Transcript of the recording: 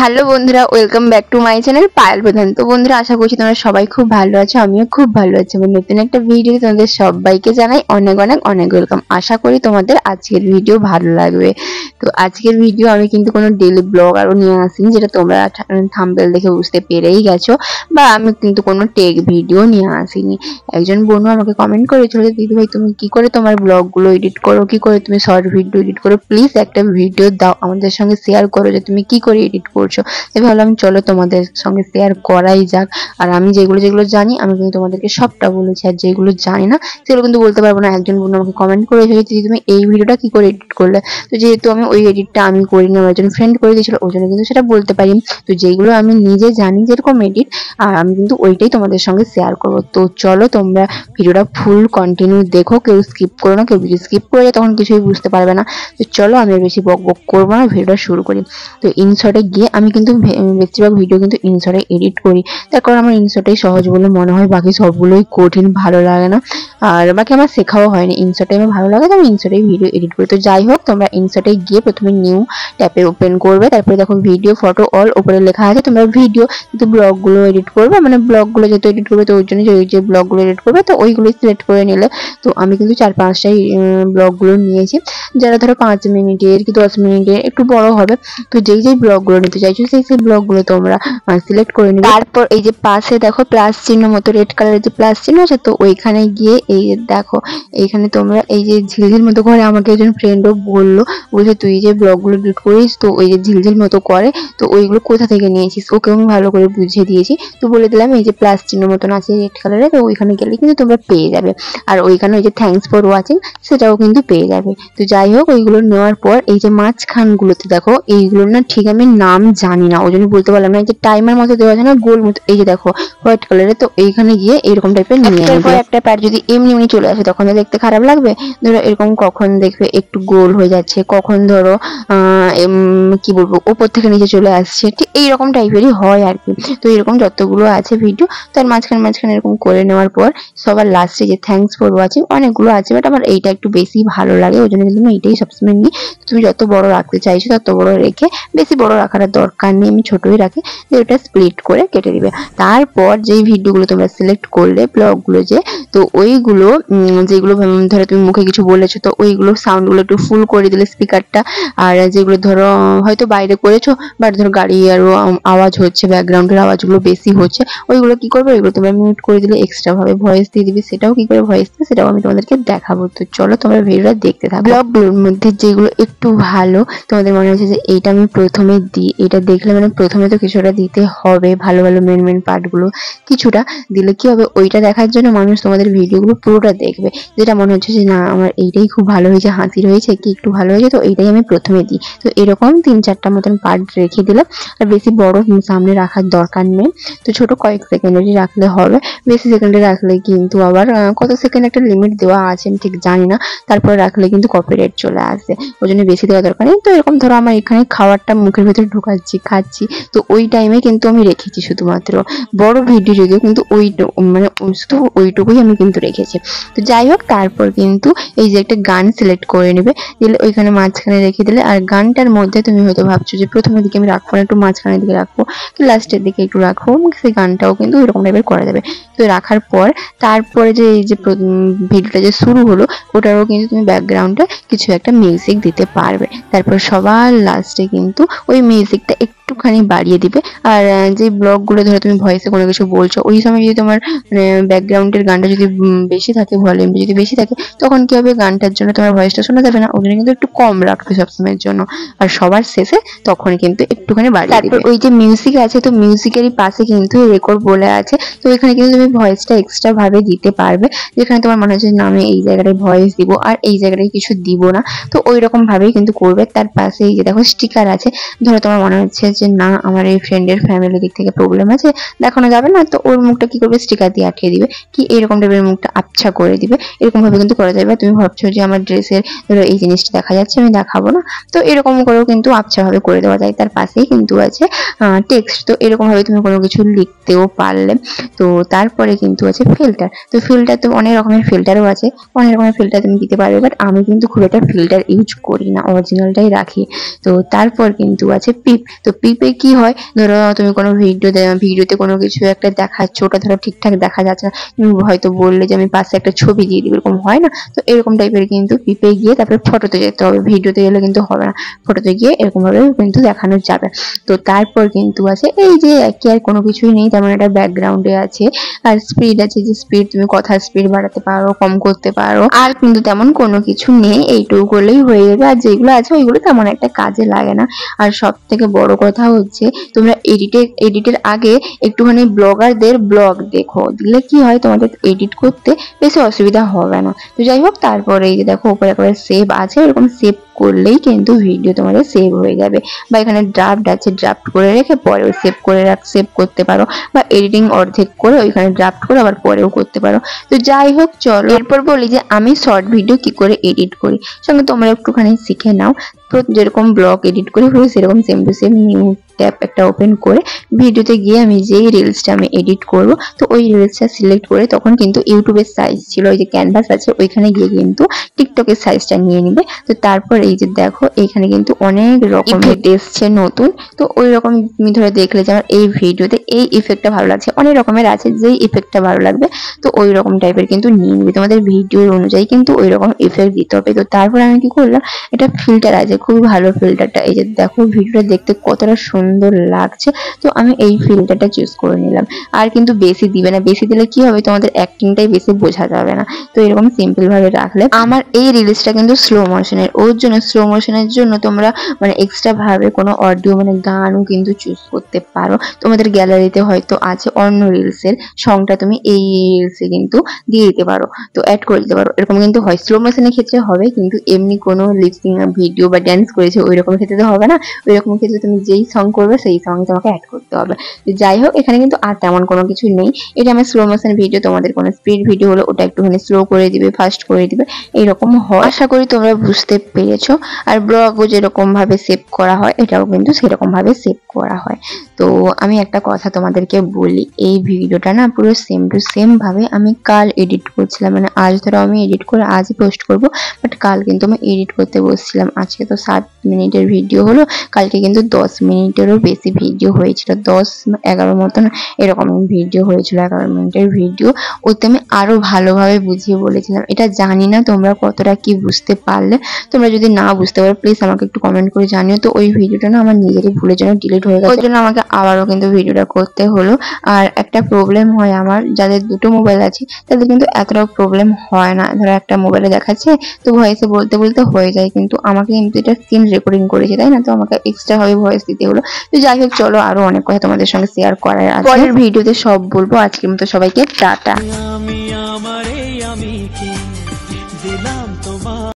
Hello বন্ধুরা, welcome back to my channel Payel প্রধান। তো বন্ধুরা, আশা করছি তোমরা সবাই খুব ভালো আছো, আমিও খুব ভালো আছি। আমার নতুন একটা ভিডিও তোমাদের সবাইকে জানাই অনেক অনেক অনেক ওয়েলকাম। আশা করি তোমাদের আজকের ভিডিও ভালো লাগবে। তো আজকের ভিডিও আমি কিন্তু কোনো ডেইলি ব্লগ আরও নিয়ে আসিনি, যেটা তোমরা থাম্বনেল দেখে বুঝতে পেরেই গেছো, বা আমি কিন্তু কোনো টেক ভিডিও নিয়ে আসিনি। একজন বোনও আমাকে কমেন্ট করেছিল যে দিদি ভাই তুমি কি করে তোমার ব্লগগুলো এডিট করো, কি করে তুমি শর্ট ভিডিও এডিট করো, প্লিজ একটা ভিডিও দাও, আমাদের সঙ্গে শেয়ার করো যে তুমি কি করে এডিট করছো। তাই ভাবলাম চলো তোমাদের সঙ্গে শেয়ার করাই যাক। আর আমি যেগুলো জানি আমি কিন্তু তোমাদেরকে সবটা বলেছি, আর যেগুলো জানি না সেগুলো কিন্তু বলতে পারবো না। একজন বোন আমাকে কমেন্ট করেছিল যে তুমি এই ভিডিওটা কি করে এডিট করলে, তো যেহেতু আমি ওই এডিটটা আমি করিনি, আমার একজন ফ্রেন্ড করে দিয়েছিল, ওই জন্য কিন্তু সেটা বলতে পারি। তো যেগুলো আমি নিজে জানি যেরকম এডিট, আর আমি কিন্তু ওইটাই তোমাদের সঙ্গে শেয়ার করবো। তো চলো তোমরা ভিডিওটা ফুল কন্টিনিউ দেখো, কেউ স্কিপ করো না। কেউ ভিডিও স্কিপ করে যায় তখন কিছুই বুঝতে পারবে না। তো চলো আমি আর বেশি বক বক করবো না, ভিডিওটা শুরু করি। তো ইনশর্টে গিয়ে আমি কিন্তু বেশিরভাগ ভিডিও কিন্তু ইনশর্টে এডিট করি, তার কারণ আমার ইনশর্টেই সহজ বলে মনে হয়, বাকি সবগুলোই কঠিন, ভালো লাগে না। আর বাকি আমার শেখাও হয়নি, ইনশর্টে আমার ভালো লাগে তো আমি ইনশর্টেই ভিডিও এডিট করি। তো যাই হোক, তোমরা ইনশর্টে গিয়ে প্রথমে নিউ ট্যাপে ওপেন করবে, তারপরে দেখো ভিডিও ফটো অল ওপরে লেখা আছে। তোমরা ভিডিও কিন্তু ব্লগগুলো এডিট করবে, মানে ব্লগগুলো যেহেতু এডিট করবে তো ওই জন্য যে ব্লগগুলো এডিট করবে তো ওইগুলোই সিলেক্ট করে নিলে। তো আমি কিন্তু 4-5টাই ব্লগগুলো নিয়েছি, যারা ধরো 5 মিনিটের কি 10 মিনিটের একটু বড় হবে। তো যেই ব্লগগুলো নিতে চাইছো সেই ব্লগগুলো তোমরা সিলেক্ট করে নেবে। তারপর এই যে পাশে দেখো প্লাস চিহ্ন মতো রেড কালারের যে প্লাস চিহ্ন আছে, তো ওইখানে গিয়ে এই যে দেখো এইখানে তোমরা এই যে ঝিলঝিল মতো করে, আমাকে একজন ফ্রেন্ডও বললো বলছে তুই যে ব্লগগুলো এডিট করিস তো ওই যে ঝিলঝিল মতো করে, তো ওইগুলো কোথা থেকে নিয়েছিস, ওকে আমি ভালো করে বুঝিয়ে দিয়েছি। তো বলে দিলাম এই যে প্লাস চিহ্ন মতন আছে রেড কালারের, তো ওইখানে গেলে কিন্তু তোমরা পেয়ে যাবে। আর ওইখানে ওই যে থ্যাঙ্কস ফর ওয়াচিং সেটাও কিন্তু পেয়ে যাবে। তো যাই হোক, ওইগুলো নেওয়ার পর এই যে মাঝখানগুলোতে দেখো এইগুলো না ঠিক আমি নাম জানি না, ওই জন্য বলতে পারলাম না। এই যে টাইমার মতো দেওয়া আছে না গোল মতো, এই যে দেখো হোয়াইট কালারের, তো এইখানে গিয়ে এরকম টাইপের নিয়ে নেবে। একটা প্যাড যদি এমনি এমনি চলে আসে তখন তো দেখতে খারাপ লাগবে। ধরো এরকম কখন দেখবে একটু গোল হয়ে যাচ্ছে, কখন ধরো কি বলবো ওপর থেকে নিচে চলে আসছে, ঠিক এইরকম টাইপেরই হয় আর কি। তো এরকম যতগুলো আছে ভিডিও তার মাঝখানে এরকম করে নেওয়ার পর সবার লাস্টে যে থ্যাঙ্কস ফর ওয়াচিং, অনেকগুলো আছে বাট আমার এইটা একটু বেশি ভালো লাগে, ওই জন্য কিন্তু আমি এইটাই সবসময় নিই। তুমি যত বড় রাখতে চাইছো তত বড় রেখে, বেশি বড় রাখার দরকার নেই, আমি ছোটই রাখি। যে ওটা স্প্লিট করে কেটে দিবে। তারপর যেই ভিডিওগুলো তোমরা সিলেক্ট করলে ব্লগগুলো যে, তো ওইগুলো যেগুলো ধরো তুমি মুখে কিছু বলেছো তো ওইগুলো সাউন্ডগুলো একটু ফুল করে দিলে স্পিকারটা। আর যেগুলো ধরো হয়তো বাইরে করেছো বাট ধরো গাড়ি আরো আওয়াজ হচ্ছে, ব্যাকগ্রাউন্ডের আওয়াজগুলো বেশি হচ্ছে, ওইগুলো কি করবে, ওইগুলো তোমরা মিউট করে দিলে এক্সট্রা ভাবে ভয়েস দিয়ে দিবি। সেটাও কি করে ভয়েস দিবে সেটাও আমি তোমাদেরকে দেখাবো। তো চলো তোমরা ভিডিওটা দেখতে থাকো। ব্লগগুলোর মধ্যে যেগুলো একটু ভালো তোমাদের মনে হচ্ছে যে এইটা আমি প্রথমে দিই, এটা দেখলে মানে প্রথমে তো কিছুটা দিতে হবে, ভালো ভালো মেন পার্টগুলো কিছুটা দিলে কি হবে, ওইটা দেখার জন্য মানুষ তোমাদের ভিডিওগুলো পুরোটা দেখবে। যেটা মনে হচ্ছে যে না আমার এইটাই খুব ভালো হয়েছে, হাসি রয়েছে কি একটু ভালো হয়েছে, তো এইটাই আমি প্রথমে দিই। তো এরকম 3-4টা মতন পার্ট রেখে দিলাম। আর বেশি বড় সামনে রাখার দরকার নেই, তো ছোট কয়েক সেকেন্ডেরই রাখলে হবে। বেশি সেকেন্ডে রাখলে কিন্তু আবার কত সেকেন্ড একটা লিমিট দেওয়া আছে আমি ঠিক জানি না, তারপরে রাখলে কিন্তু কপিরাইট চলে আসে, ওই জন্য বেশি দেওয়া দরকার নেই। তো এরকম ধরো আমার এখানে খাবারটা মুখের ভেতরে ঢোকাচ্ছি খাচ্ছি, তো ওই টাইমে কিন্তু আমি রেখেছি শুধুমাত্র। বড় ভিডিও যদিও কিন্তু মানে শুধু ওইটুকুই আমি কিন্তু রেখেছি। তো যাই হোক, তারপর কিন্তু এই যে একটা গান সিলেক্ট করে নেবে, দিলে ওইখানে মাঝখানে রেখে দিলে। আর গানটার মধ্যে তুমি হয়তো ভাবছো যে প্রথমের দিকে আমি রাখবো না, একটু মাঝখানের দিকে রাখবো কি লাস্টের দিকে একটু রাখবো, সেই গানটাও কিন্তু এরকম টাইপের করা যাবে। তো রাখার পর তারপরে যে এই যে ভিডিওটা যে শুরু হলো ওটারও কিন্তু তুমি ব্যাকগ্রাউন্ডে কিছু একটা মিউজিক দিতে পারবে। তারপর সবার লাস্টে কিন্তু ওই মিউজিকটা একটুখানি বাড়িয়ে দিবে। আর যে ব্লগগুলো ধরো তুমি ভয়েসে কোনো কিছু বলছো, ওই সময় যদি তোমার ব্যাকগ্রাউন্ডের গানটা যদি বেশি থাকে, ভলিউমটা যদি বেশি থাকে, তখন কি হবে গানটার জন্য তোমার ভয়েসটা শোনা যাবে না, ওই জন্য কিন্তু একটু কম রাখবে সবসময়ের জন্য। আর সবার শেষে তখন কিন্তু একটুখানি বাড়িয়ে দিবে। ওই যে মিউজিক আছে, তো মিউজিকেরই পাশে কিন্তু রেকর্ড বলে আছে, তো এখানে কিন্তু তুমি ভয়েসটা এক্সট্রা ভাবে দিতে পারবে, যেখানে তোমার মনে হচ্ছে না আমি এই জায়গাটায় ভয়েস দিব আর এই জায়গাটায় কিছু দিব না, তো ওই রকম ভাবেই কিন্তু করবে। তার পাশে এই যে দেখো স্টিকার আছে, ধরো তোমার মনে হচ্ছে যে না আমার এই ফ্রেন্ডের ফ্যামিলি দিক থেকে প্রবলেম আছে, দেখানো যাবে না, তো ওর মুখটা কি করবে স্টিকার দিয়ে আটকে দিবে, কি এরকম টাইপের মুখটা আবছা করে দিবে। এরকম ভাবে কিন্তু করা যাবে। তুমি ভাবছো যে আমার ড্রেসের ধরো এই জিনিসটা দেখা যাচ্ছে আমি দেখাবো না, তো এরকম করেও কিন্তু আবছা ভাবে করে দেওয়া যায়। তার পাশেই কিন্তু আছে টেক্সট, তো এরকম ভাবে তুমি কোনো কিছু লিখতেও পারলে। তো তারপরে কিন্তু আছে ফিল্টার, তো ফিল্টার তো অনেক রকমের ফিল্টারও আছে, অনেক রকমের ফিল্টার তুমি দিতে পারবে, বাট আমি কিন্তু খুব একটা ফিল্টার ইউজ করি না, অরিজিনালটাই রাখি। তো তারপর কিন্তু আছে পিপ, তো পিপ ক্লিপে কি হয়, ধরো তুমি কোনো ভিডিওতে কোনো কিছু একটা দেখাচ্ছ, ওটা ধরো ঠিকঠাক দেখা যাচ্ছে না, তুমি হয়তো বললে যে আমি পাশে একটা ছবি দিয়ে দিই, এরকম হয় না? তো এরকম টাইপের কিন্তু ক্লিপে গিয়ে তারপরে ফটোতে যেতে হবে, ভিডিওতে গেলে কিন্তু হবে না, ফটোতে গিয়ে এরকম ভাবে কিন্তু দেখানো যাবে। তো তারপর কিন্তু আছে এই যে কি আর কোনো কিছুই নেই, তেমন একটা ব্যাকগ্রাউন্ডে আছে আর স্পিড আছে, যে স্পিড তুমি কথার স্পিড বাড়াতে পারো, কম করতে পারো, আর কিন্তু তেমন কোনো কিছু নেই, এইটুকু করলেই হয়ে যাবে। আর যেগুলো আছে ওইগুলো তেমন একটা কাজে লাগে না। আর সব থেকে বড় কথা হচ্ছে তোমরা এডিটের আগে একটুখানি ব্লগারদের ব্লগ দেখো, দিলে কি হয় তোমাদের এডিট করতে বেশি অসুবিধা হবে না। তো যাই হোক, তারপরে এই যে দেখো উপরে একবারে সেভ আছে, এরকম সেভ করলেই কিন্তু ভিডিও তোমাদের সেভ হয়ে যাবে। বা এখানে ড্রাফট আছে, ড্রাফট করে রেখে পরেও সেভ করতে পারো, বা এডিটিং অর্ধেক করে ওইখানে ড্রাফট করে আবার পরেও করতে পারো। তো যাই হোক চলো এরপর বলি যে আমি শর্ট ভিডিও কি করে এডিট করি, সঙ্গে তোমরা একটুখানি শিখে নাও। তো যেরকম ব্লগ এডিট করি সেরকম same to same new tab একটা ওপেন করে ভিডিওতে গিয়ে আমি যেই রিলসটা আমি এডিট করব, তো ওই রিলসটা সিলেক্ট করে তখন কিন্তু ইউটিউবের সাইজ ছিল, ওই যে ক্যানভাস আছে ওইখানে গিয়ে কিন্তু টিকটকের সাইজটা নিয়ে নিবে। তো তারপর এই যে দেখো এইখানে কিন্তু অনেক রকমের এসছে নতুন, তো ওই রকম তুমি ধরে দেখলে যে আমার এই ভিডিওতে এই ইফেক্টটা ভালো লাগছে, অনেক রকমের আছে যেই ইফেক্টটা ভালো লাগবে তো ওই রকম টাইপের কিন্তু নিয়ে নিবে, তোমাদের ভিডিওর অনুযায়ী কিন্তু ওই রকম ইফেক্ট দিতে হবে। তো তারপর আমি কি করলাম, এটা ফিল্টার আছে, খুবই ভালো ফিল্টারটা, এই যে দেখো ভিডিওটা দেখতে কতটা সুন্দর লাগছে, তো আমি এই ফিল্টারটা চুজ করে নিলাম। আর কিন্তু বেশি দিবে না, বেশি দিলে কি হবে তোমাদের অ্যাক্টিংটাই বেশি বোঝা যাবে না। তো এরকম সিম্পল ভাবে রাখলে আমার এই রিলসটা কিন্তু স্লো মোশনের, ওর জন্য স্লো মোশনের জন্য তোমরা মানে এক্সট্রা ভাবে কোনো অডিও মানে গানও কিন্তু চুজ করতে পারো। তোমাদের গ্যালারিতে হয়তো আছে অন্য রিলসের সংটা, তুমি এই রিলসে কিন্তু দিয়ে দিতে পারো, তো অ্যাড করে দিতে পারো। এরকম কিন্তু হয়, স্লো মোশনের ক্ষেত্রে হবে, কিন্তু এমনি কোনো লিপসিং ভিডিও বা ড্যান্স করেছে ওই রকম ক্ষেত্রে তো হবে না। ওই রকম ক্ষেত্রে তুমি যেই সং করবে সেই সঙ্গে তোমাকে অ্যাড করতে হবে। তো যাই হোক এখানে কিন্তু আর তেমন কোনো কিছু নেই, এটা আমার স্লো মোশন ভিডিও, তোমাদের কোনো স্পিড ভিডিও হলো ওটা একটুখানি স্লো করে দিবে, ফাস্ট করে দিবে, এইরকম হয়। আশা করি তোমরা বুঝতে পেরেছো। আর ব্লগও যেরকম ভাবে সেভ করা হয় এটাও কিন্তু সেরকম ভাবে সেভ করা হয়। তো আমি একটা কথা তোমাদেরকে বলি, এই ভিডিওটা না পুরো সেম টু সেম ভাবে আমি কাল এডিট করছিলাম, মানে আজ ধরো আমি এডিট করে আজই পোস্ট করব, বাট কাল কিন্তু আমি এডিট করতে বসছিলাম। আজকে তো 7 মিনিটের ভিডিও হলো, কালকে কিন্তু 10 মিনিটেরও বেশি ভিডিও হয়েছিল, 10-11 মতন এরকম ভিডিও হয়েছিল, 11 মিনিটের ভিডিও। ওতে আমি আরো ভালোভাবে বুঝিয়ে বলেছিলাম। এটা জানি না তোমরা কতটা কি বুঝতে পারলে, তোমরা যদি না বুঝতে পারো প্লিজ আমাকে একটু কমেন্ট করে জানিও। তো ওই ভিডিওটা না আমার নিজেরই ভুলের জন্য ডিলিট হয়ে গেছে, ওই জন্য আমাকে আবারও কিন্তু ভিডিওটা করতে হলো। আর একটা প্রবলেম হয় আমার, যাদের দুটো মোবাইল আছে তাদের কিন্তু এতটাও প্রবলেম হয় না, ধরো একটা মোবাইলে দেখাচ্ছে তো ভয়েসে বলতে বলতে হয়ে যায়, কিন্তু আমাকে কিন্তু এটা স্ক্রিন রেকর্ডিং করেছে তাই না, তো আমাকে এক্সট্রা ভাবে ভয়েস দিতে হলো। তো যাই হোক চলো আরো অনেক কথা তোমাদের সঙ্গে শেয়ার করার আছে, পরের ভিডিওতে সব বলবো। আজকের মতো সবাইকে টাটা।